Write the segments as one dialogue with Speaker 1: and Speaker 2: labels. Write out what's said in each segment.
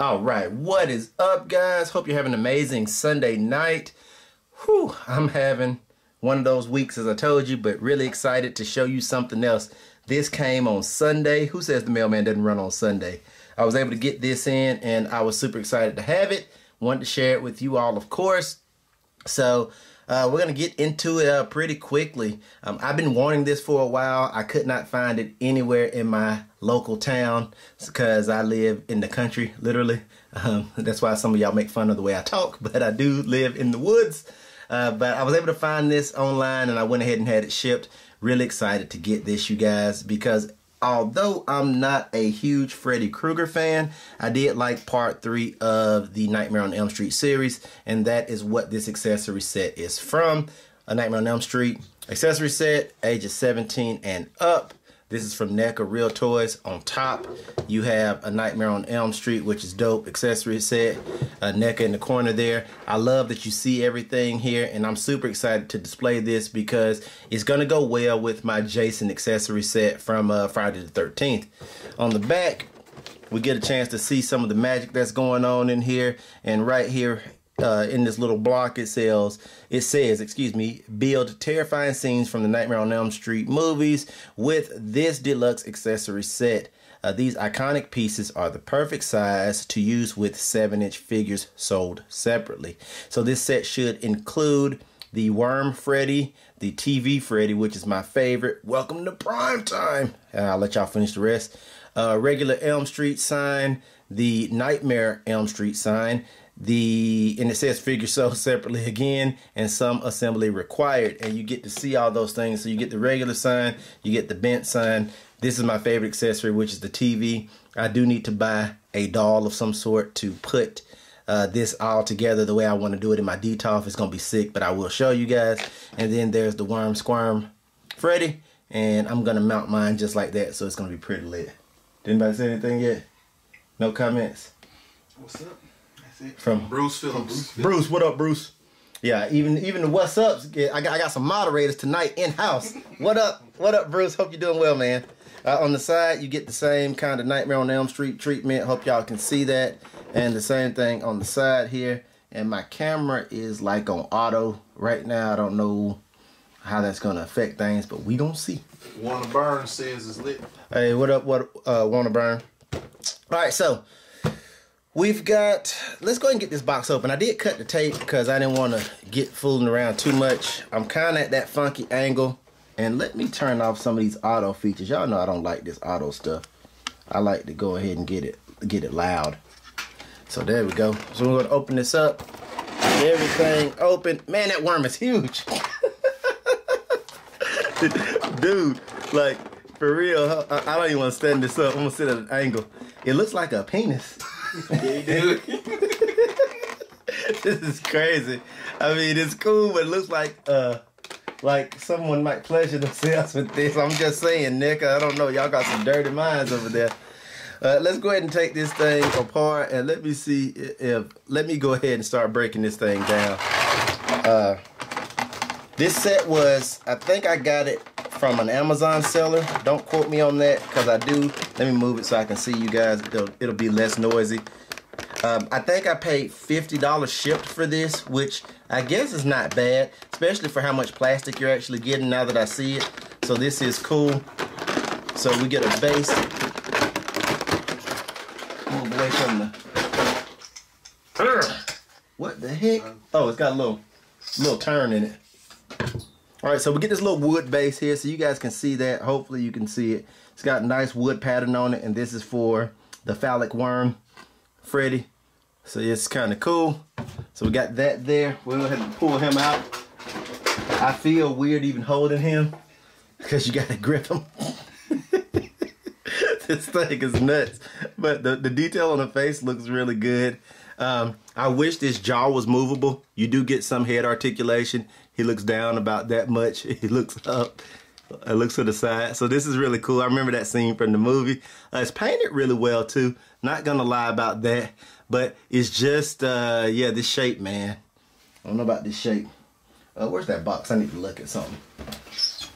Speaker 1: All right, what is up, guys? Hope you're having an amazing Sunday night. Whew, I'm having one of those weeks, as I told you, but really excited to show you something else. This came on Sunday. Who says the mailman doesn't run on Sunday? I was able to get this in, and I was super excited to have it. Wanted to share it with you all, of course. So we're going to get into it pretty quickly. I've been wanting this for a while. I could not find it anywhere in my local town because I live in the country, literally. That's why some of y'all make fun of the way I talk, but I do live in the woods. But I was able to find this online, and I went ahead and had it shipped. Really excited to get this, you guys, because although I'm not a huge Freddy Krueger fan, I did like part 3 of the Nightmare on Elm Street series, and that is what this accessory set is from. A Nightmare on Elm Street accessory set, ages 17 and up. This is from Neca Real Toys. On top, you have a Nightmare on Elm Street, which is dope accessory set. Neca in the corner there. I love that you see everything here, and I'm super excited to display this because it's gonna go well with my Jason accessory set from Friday the 13th. On the back, we get a chance to see some of the magic that's going on in here, and right here in this little block it says, build terrifying scenes from the Nightmare on Elm Street movies with this deluxe accessory set. These iconic pieces are the perfect size to use with 7-inch figures sold separately. So this set should include the Worm Freddy, the TV Freddy, which is my favorite. Welcome to prime time. I'll let y'all finish the rest. Regular Elm Street sign, the Nightmare Elm Street sign, and it says figure sold separately again, and some assembly required. And you get to see all those things. So you get the regular sign, you get the bent sign. This is my favorite accessory, which is the TV. I do need to buy a doll of some sort to put this all together the way I want to do it in my DTOF. It's gonna be sick, but I will show you guys. And then there's the Worm Squirm Freddy, and I'm gonna mount mine just like that, so it's gonna be pretty lit. Did anybody say anything yet? No comments?
Speaker 2: What's up?
Speaker 1: From
Speaker 2: Bruce Phillips.
Speaker 1: Bruce, what up, Bruce? Yeah, even the what's ups. I got some moderators tonight in house. What up, Bruce? Hope you're doing well, man. On the side, you get the same kind of Nightmare on Elm Street treatment. Hope y'all can see that, and the same thing on the side here. And my camera is like on auto right now. I don't know how that's gonna affect things, but we gonna see.
Speaker 2: Warner Burns says it's lit.
Speaker 1: Hey, what up? Warner Burn? All right, so. We've got, let's go ahead and get this box open. I did cut the tape because I didn't want to get fooling around too much. I'm kind of at that funky angle. And let me turn off some of these auto features. Y'all know I don't like this auto stuff. I like to go ahead and get it loud. So there we go. So we're going to open this up. Everything open. Man, that worm is huge. Dude, like, for real, I don't even want to stand this up. I'm going to sit at an angle. It looks like a penis.
Speaker 2: Yeah, dude.
Speaker 1: This is crazy. I mean, it's cool, but it looks like someone might pleasure themselves with this. I'm just saying, Neca, I don't know. Y'all got some dirty minds over there. Let's go ahead and take this thing apart, and let me see if, let me go ahead and start breaking this thing down. This set was, I think I got it from an Amazon seller. Don't quote me on that, because I do. Let me move it so I can see you guys. It'll be less noisy. I think I paid $50 shipped for this, which I guess is not bad, especially for how much plastic you're actually getting now that I see it. So this is cool. So we get a base. Move away from the... What the heck? Oh, it's got a little turn in it. All right, so we get this little wood base here so you guys can see that. Hopefully you can see it. It's got a nice wood pattern on it, and this is for the phallic worm Freddy. So it's kind of cool. So we got that there. We'll go ahead and pull him out. I feel weird even holding him because you got to grip him. This thing is nuts. But the detail on the face looks really good. I wish this jaw was movable. You do get some head articulation. He looks down about that much. He looks up. It looks to the side. So this is really cool. I remember that scene from the movie. It's painted really well too. Not gonna lie about that. But it's just, yeah, this shape, man. I don't know about this shape. Where's that box? I need to look at something.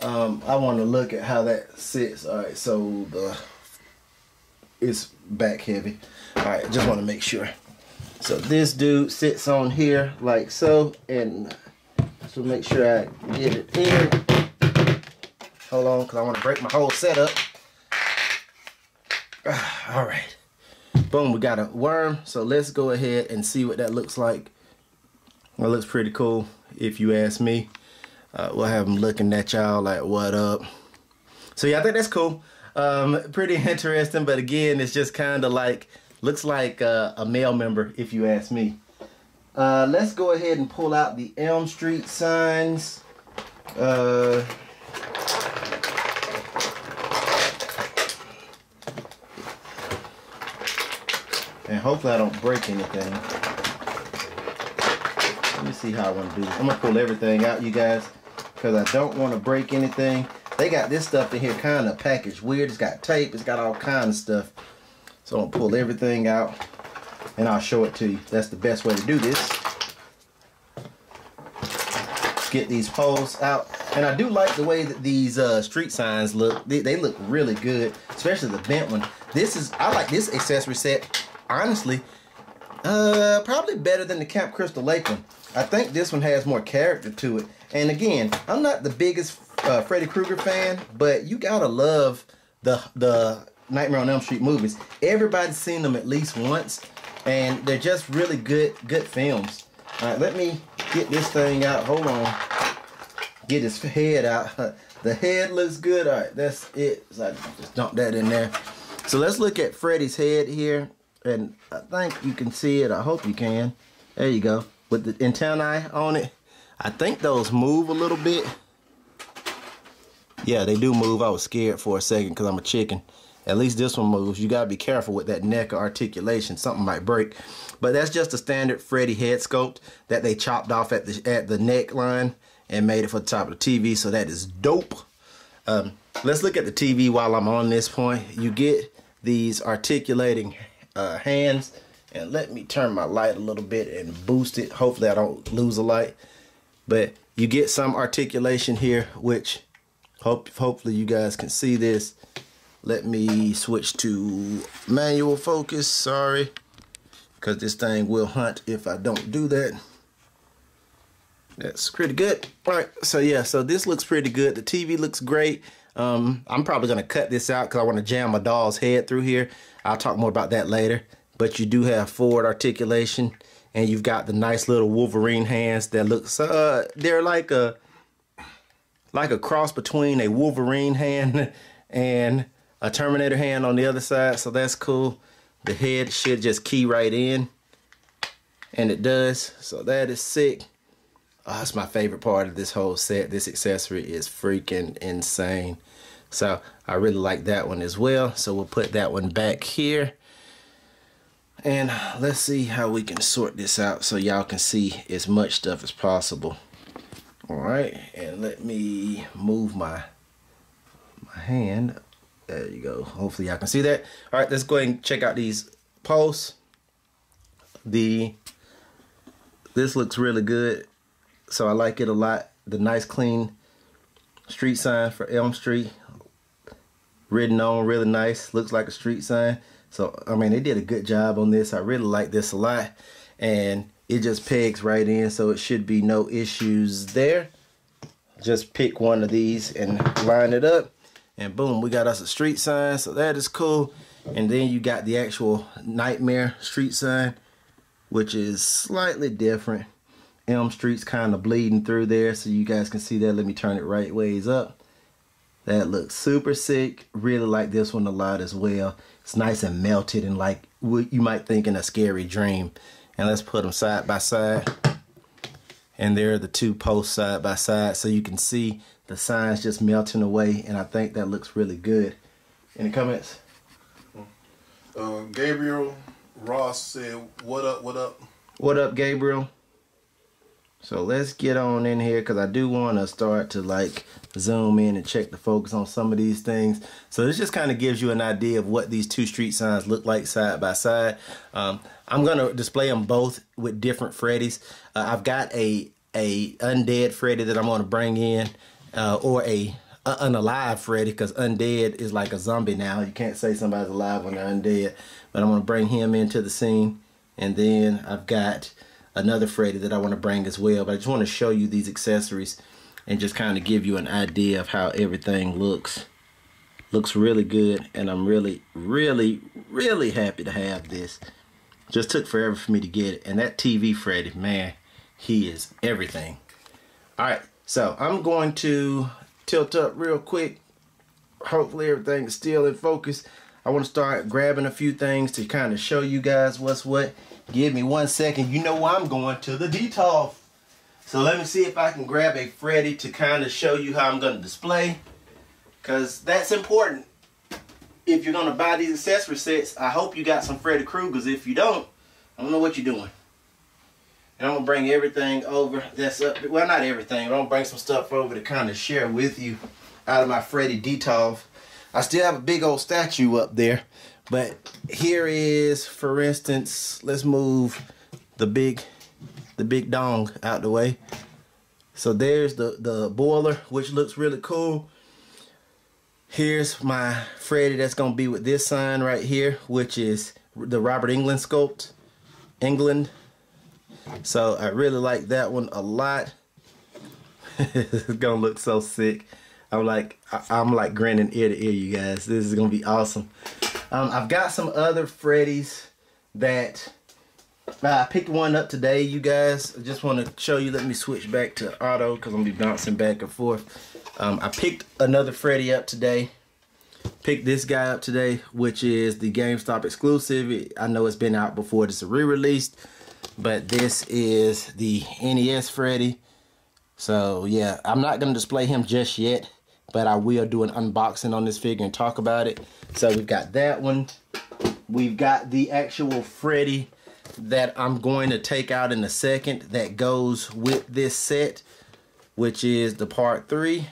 Speaker 1: I want to look at how that sits. All right, so it's back heavy. All right, just want to make sure. So this dude sits on here like so, and so make sure I get it in. Hold on, because I want to break my whole setup. All right. Boom, we got a worm. So let's go ahead and see what that looks like. Well, it looks pretty cool, if you ask me. We'll have them looking at y'all like, what up? So yeah, I think that's cool. Pretty interesting, but again, it's just kind of like, looks like a male member, if you ask me. Let's go ahead and pull out the Elm Street signs. And hopefully I don't break anything. Let me see how I want to do this. I'm going to pull everything out, you guys, because I don't want to break anything. They got this stuff in here kind of packaged weird. It's got tape. It's got all kinds of stuff. So I'm going to pull everything out, and I'll show it to you. That's the best way to do this. Get these poles out. And I do like the way that these street signs look. They look really good, especially the bent one. I like this accessory set, honestly, probably better than the Camp Crystal Lake one. I think this one has more character to it. And again, I'm not the biggest Freddy Krueger fan, but you gotta love the Nightmare on Elm Street movies. Everybody's seen them at least once, and they're just really good films. All right, let me get this thing out. Hold on. Get his head out. The head looks good. All right, that's it. So I just dump that in there. So let's look at Freddy's head here, and I think you can see it. I hope you can. There you go. With the antennae on it. I think those move a little bit. Yeah, they do move. I was scared for a second because I'm a chicken. At least this one moves. You gotta be careful with that Neca articulation. Something might break. But that's just a standard Freddy head sculpt that they chopped off at the neckline and made it for the top of the TV. So that is dope. Let's look at the TV while I'm on this point. You get these articulating hands. And let me turn my light a little bit and boost it. Hopefully I don't lose a light. But you get some articulation here, which hopefully you guys can see this. Let me switch to manual focus. Sorry, because this thing will hunt if I don't do that. That's pretty good. All right, so yeah, so this looks pretty good. The TV looks great. I'm probably gonna cut this out because I want to jam my doll's head through here. I'll talk more about that later. But you do have forward articulation, and you've got the nice little Wolverine hands that looks they're like a cross between a Wolverine hand and a Terminator hand on the other side. So that's cool. The head should just key right in, and it does. So that is sick. Oh, that's my favorite part of this whole set. This accessory is freaking insane. So I really like that one as well. So we'll put that one back here. And let's see how we can sort this out so y'all can see as much stuff as possible. All right, and let me move my hand. There you go. Hopefully y'all can see that. All right, let's go ahead and check out these posts. This looks really good, so I like it a lot. The nice clean street sign for Elm Street, written on really nice. Looks like a street sign. So, I mean, they did a good job on this. I really like this a lot. And it just pegs right in, so it should be no issues there. Just pick one of these and line it up. And boom, we got us a street sign. So that is cool. And then you got the actual Nightmare street sign, which is slightly different. Elm Street's kind of bleeding through there, so you guys can see that. Let me turn it right ways up. That looks super sick. Really like this one a lot as well. It's nice and melted and like what you might think in a scary dream. And let's put them side by side. And there are the two posts side by side, so you can see the signs just melting away. And I think that looks really good. Any comments?
Speaker 2: Gabriel Ross said, "What up? What up?"
Speaker 1: What up, Gabriel? So let's get on in here because I do want to start to like zoom in and check the focus on some of these things. So this just kind of gives you an idea of what these two street signs look like side by side. I'm going to display them both with different Freddys. I've got a undead Freddy that I'm going to bring in, or a an alive Freddy, because undead is like a zombie now. You can't say somebody's alive when they're undead. But I'm going to bring him into the scene. And then I've got another Freddy that I want to bring as well. But I just want to show you these accessories and just kind of give you an idea of how everything looks. Looks really good, and I'm really, really, really happy to have this. Just took forever for me to get it. And that TV Freddy, man, he is everything. Alright, so I'm going to tilt up real quick. Hopefully everything is still in focus. I want to start grabbing a few things to kind of show you guys what's what. Give me 1 second. You know I'm going to the detail. So let me see if I can grab a Freddy to kind of show you how I'm going to display. Because that's important. If you're going to buy these accessory sets, I hope you got some Freddy Kruegers. If you don't, I don't know what you're doing. And I'm going to bring everything over that's up. Well, not everything, but I'm going to bring some stuff over to kind of share with you out of my Freddy detail. I still have a big old statue up there. But here is, for instance, let's move the big dong out the way. So there's the boiler, which looks really cool. Here's my Freddy that's going to be with this sign right here, which is the Robert Englund sculpt. England. So I really like that one a lot. It's going to look so sick. I'm like grinning ear to ear, you guys. This is going to be awesome. I've got some other Freddys that I picked one up today, you guys. I just want to show you. Let me switch back to auto because I'm going to be bouncing back and forth. I picked another Freddy up today. Picked this guy up today, which is the GameStop exclusive. I know it's been out before. This is re-released, but this is the NES Freddy. So yeah, I'm not going to display him just yet, but I will do an unboxing on this figure and talk about it. So we've got that one. We've got the actual Freddy that I'm going to take out in a second that goes with this set, which is the part 3,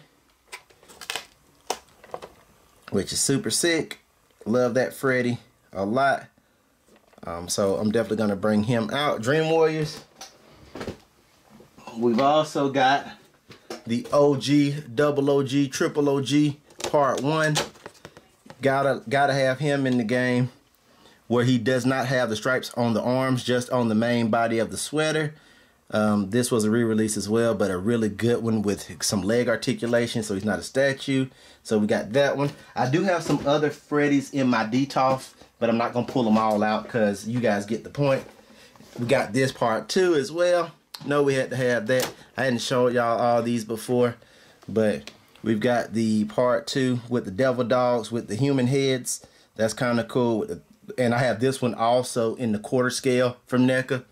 Speaker 1: which is super sick. Love that Freddy a lot. So I'm definitely going to bring him out. Dream Warriors. We've also got the OG, double OG, triple OG, part 1. Gotta have him in the game, where he does not have the stripes on the arms, just on the main body of the sweater. This was a re-release as well, but a really good one with some leg articulation, so he's not a statue. So we got that one. I do have some other Freddys in my DTOF, but I'm not going to pull them all out because you guys get the point. We got this part 2 as well. No, we had to have that. I hadn't showed y'all all these before, but we've got the part 2 with the devil dogs with the human heads. That's kind of cool. And I have this one also in the quarter scale from Neca.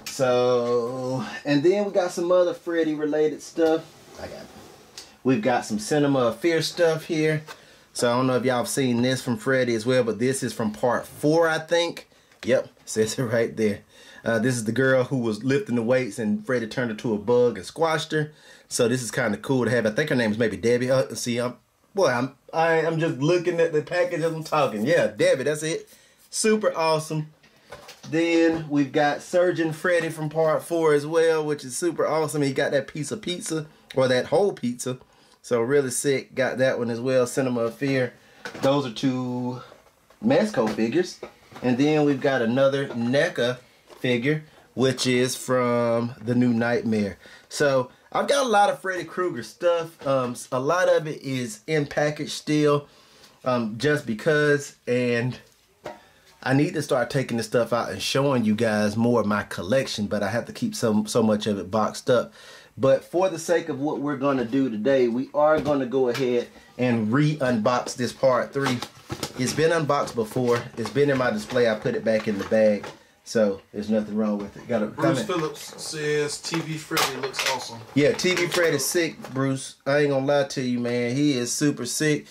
Speaker 1: So, and then we got some other Freddy related stuff. We've got some Cinema of Fear stuff here. So I don't know if y'all have seen this from Freddy as well, but this is from part 4, I think. Yep, says it right there. This is the girl who was lifting the weights and Freddy turned her to a bug and squashed her. So this is kind of cool to have. I think her name is maybe Debbie. See, I'm just looking at the package as I'm talking. Yeah, Debbie, that's it. Super awesome. Then we've got Surgeon Freddy from part 4 as well, which is super awesome. He got that piece of pizza, or that whole pizza. So really sick. Got that one as well. Cinema of Fear. Those are 2 Mezco figures. And then we've got another NECA figure, which is from the new Nightmare. So I've got a lot of Freddy Krueger stuff. A lot of it is in package still, just because, and I need to start taking this stuff out and showing you guys more of my collection, but I have to keep so much of it boxed up. But for the sake of what we're going to do today, we are going to go ahead and re-unbox this part 3. It's been unboxed before. It's been in my display. I put it back in the bag. So there's nothing wrong with it. Got a
Speaker 2: Bruce Phillips says TV Freddy looks awesome.
Speaker 1: Yeah, TV Freddy's sick, Bruce. I ain't gonna lie to you, man. He is super sick.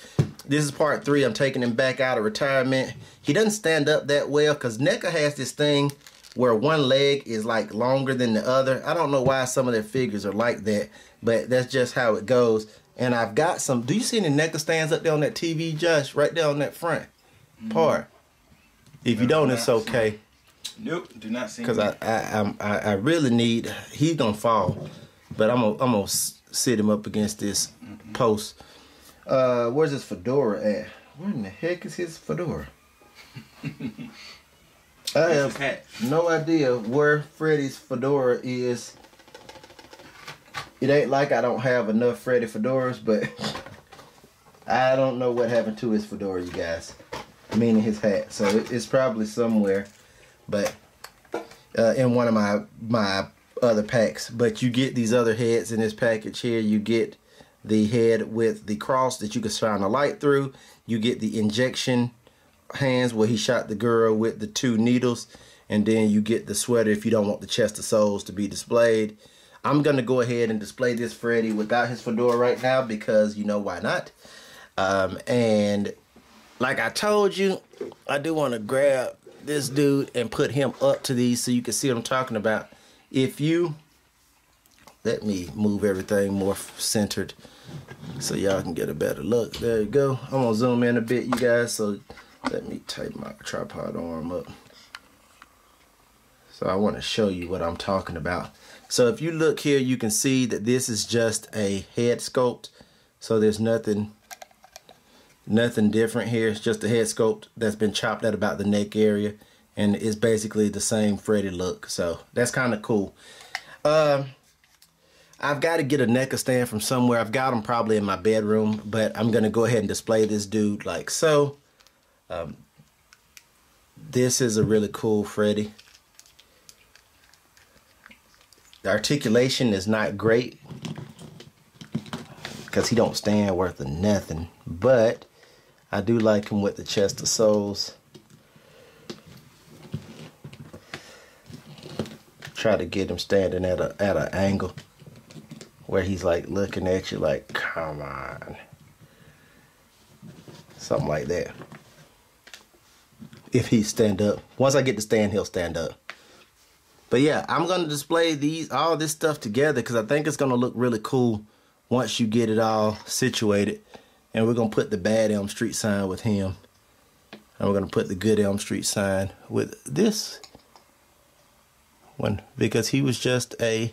Speaker 1: This is part 3. I'm taking him back out of retirement. He doesn't stand up that well because NECA has this thing where one leg is like longer than the other. I don't know why some of their figures are like that, but that's just how it goes. And I've got some. Do you see any NECA stands up there on that TV, Josh? Right there on that front part. If you don't, it's okay.
Speaker 3: Nope, do not see.
Speaker 1: Because I really need. He's gonna fall, but I'm gonna sit him up against this post. Where's his fedora at? Where in the heck is his fedora? I have no idea where Freddy's fedora is. It ain't like I don't have enough Freddy fedoras, but I don't know what happened to his fedora, you guys. Meaning his hat. So it's probably somewhere, but in one of my other packs. But you get these other heads in this package here. You get the head with the cross that you can shine a light through. You get the injection hands where he shot the girl with the 2 needles, and then you get the sweater if you don't want the chest of souls to be displayed. I'm gonna go ahead and display this Freddy without his fedora right now because you know why not. And like I told you, I do want to grab this dude and put him up to these so you can see what I'm talking about. If you let me move everything more centered so y'all can get a better look. There you go. I'm gonna zoom in a bit, you guys, so let me tighten my tripod arm up. So I want to show you what I'm talking about. So if you look here, you can see that this is just a head sculpt. So there's nothing different here. It's just a head sculpt that's been chopped at about the neck area, and it's basically the same Freddy look. So that's kind of cool. I've got to get a Neca stand from somewhere. I've got them probably in my bedroom, but I'm gonna go ahead and display this dude like so. This is a really cool Freddy. The articulation is not great because he don't stand worth of nothing, but I do like him with the chest of souls. Try to get him standing at an angle where he's like looking at you like, come on. Something like that. If he stand up. Once I get to stand, he'll stand up. But yeah, I'm going to display all this stuff together because I think it's going to look really cool once you get it all situated. And we're going to put the bad Elm Street sign with him. And we're going to put the good Elm Street sign with this one because he was just a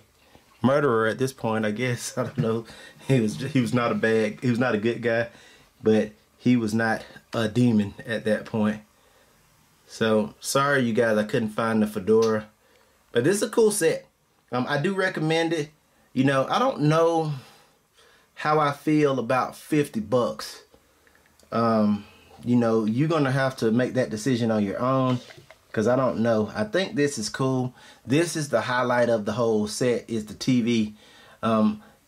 Speaker 1: murderer at this point, I guess. I don't know. He was not a good guy, but he was not a demon at that point. So sorry you guys, I couldn't find the fedora, but this is a cool set. I do recommend it. You know, I don't know how I feel about $50. You know, you're gonna have to make that decision on your own because I don't know. I think this is cool. This is the highlight of the whole set, is the TV.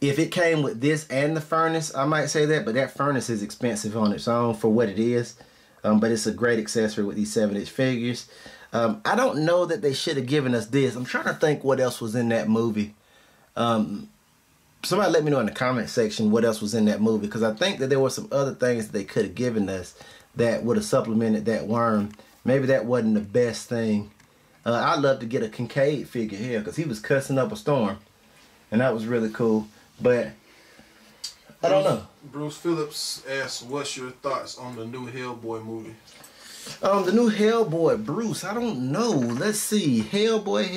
Speaker 1: If it came with this and the furnace, I might say that, but that furnace is expensive on its own for what it is. But it's a great accessory with these 7-inch figures. I don't know that they should have given us this. I'm trying to think what else was in that movie. Somebody let me know in the comment section what else was in that movie, because I think that there were some other things that they could have given us that would have supplemented that worm. Maybe that wasn't the best thing. I'd love to get a Kincaid figure here because he was cussing up a storm, and that was really cool. But I don't know.
Speaker 2: Bruce Phillips asked, what's your thoughts on the new Hellboy movie?
Speaker 1: The new Hellboy, Bruce, I don't know. Let's see. Hellboy.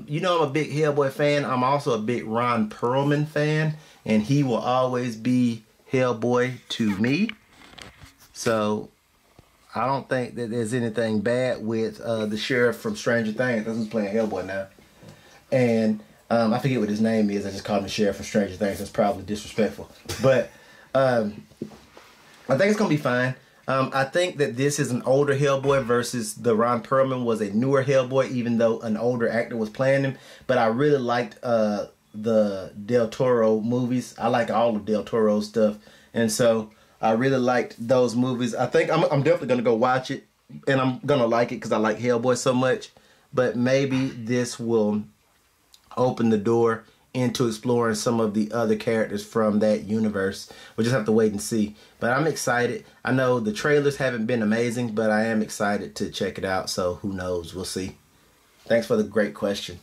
Speaker 1: You know I'm a big Hellboy fan. I'm also a big Ron Perlman fan, and he will always be Hellboy to me. So I don't think that there's anything bad with the sheriff from Stranger Things. That's who's playing Hellboy now. And I forget what his name is. I just called him the sheriff from Stranger Things. That's probably disrespectful. But I think it's going to be fine. I think that this is an older Hellboy versus the Ron Perlman was a newer Hellboy, even though an older actor was playing him. But I really liked the Del Toro movies. I like all of Del Toro's stuff. And so I really liked those movies. I think I'm definitely going to go watch it. And I'm going to like it because I like Hellboy so much. But maybe this will open the door into exploring some of the other characters from that universe. We'll just have to wait and see. But I'm excited. I know the trailers haven't been amazing, but I am excited to check it out. So who knows? We'll see. Thanks for the great question.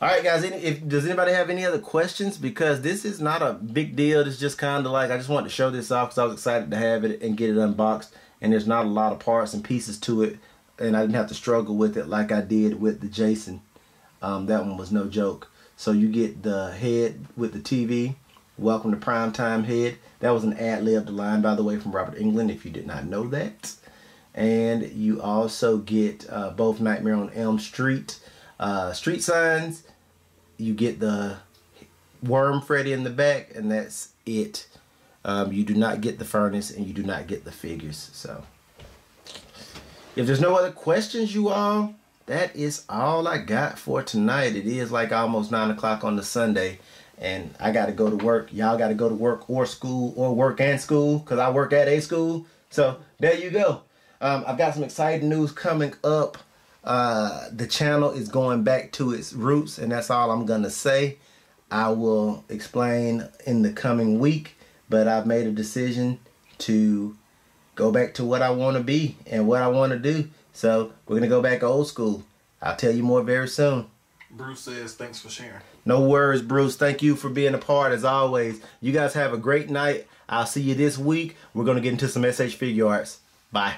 Speaker 1: Alright guys, does anybody have any other questions? Because this is not a big deal. It's just kind of like, I just wanted to show this off because I was excited to have it and get it unboxed. And there's not a lot of parts and pieces to it. And I didn't have to struggle with it like I did with the Jason. That one was no joke. So you get the head with the TV. Welcome to Primetime Head. That was an ad-libbed line, by the way, from Robert England, if you did not know that. And you also get both Nightmare on Elm Street street signs. You get the worm Freddy in the back, and that's it. You do not get the furnace, and you do not get the figures. So, if there's no other questions, you all, that is all I got for tonight. It is like almost 9 o'clock on the Sunday, and I got to go to work. Y'all got to go to work or school, or work and school, because I work at a school. So, there you go. I've got some exciting news coming up. The channel is going back to its roots, and that's all I'm going to say. I will explain in the coming week, but I've made a decision to go back to what I want to be and what I want to do. So we're going to go back old school. I'll tell you more very soon.
Speaker 2: Bruce says thanks for sharing.
Speaker 1: No worries, Bruce. Thank you for being a part as always. You guys have a great night. I'll see you this week. We're going to get into some SH figure arts. Bye.